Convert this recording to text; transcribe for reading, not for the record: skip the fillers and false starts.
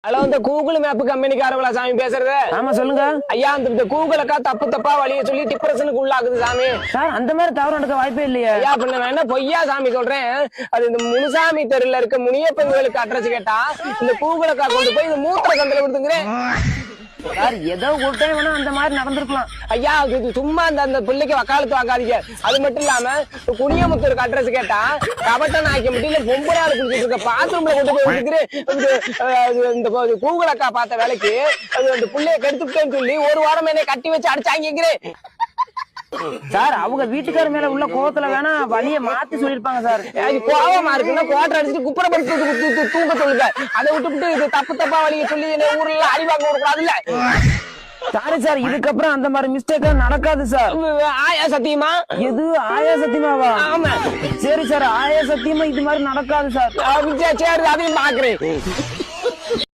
Hello, இந்த Google map கம்பெனிக்காரங்களா சாமி பேசுறது? ஆமா சொல்லுங்க ஐயா, இந்த கூகுள் அக்கா தப்பா வழிய சொல்லி டிப்ரெஷனுக்கு உள்ளாக்குது சாமி. சார். அந்த மாதிரி தவறு நடக்க வாய்ப்பே இல்லையா? ஐயா, பண்ண வேணா பொய்யா சாமி சொல்றேன். அது இந்த முனுசாமி தெருல இருக்க முனியப்பன் கோயிலுக்கு அட்ரஸ் கேட்டா இந்த கூகுள் அக்கா கொண்டு போய் இந்த மூத்திர கந்தல கொடுத்துங்கிறேன். சார் ஏதோ ஒரு டைம் வேணா அந்த மாதிரி நடந்திருக்கலாம். ஐயா, இது சும்மா அந்த பிள்ளைக்கு வக்காலத்து வாங்காதீங்க. அது மட்டும் இல்லாம குனியமுத்தூருக்கு அட்ரஸ் கேட்டா கபட்ட நாய்க்க முடியல பொம்பராரு குடிச்சிட்டு இருக்க பாத்ரூம்ல கொண்டு போய் விட்டுக்கிறேன். இந்த கூகுள் அக்கா பார்த்த வேலைக்கு அது அந்த பிள்ளைய கெடுத்துட்டேன்னு சொல்லி ஒரு வாரம் என்னை கட்டி வச்சு அடிச்சாங்கிறேன். சார் அவங்க வீட்டுக்கார மேல உள்ள கோவத்துல வேணா வழிய மாத்தி சொல்லிருப்பாங்க சார். அது கோவமா இருக்குன்னா கோட்டை அடிச்சுட்டு குப்புறப்படுத்து தூங்க சொல்லுங்க. அதை விட்டுவிட்டு இது தப்பா வழிய சொல்லி ஊர்ல அடிவாங்க கூடாதுல்ல. சாரி சார், இதுக்கப்புறம் அந்த மாதிரி மிஸ்டேக் நடக்காது சார். ஆயா சத்தியமா? எது ஆயா சத்தியமாவா? ஆமா. சரி சார், ஆயா சத்தியமா இது மாதிரி நடக்காது சார். சரி, அதையும் பாக்குறேன்.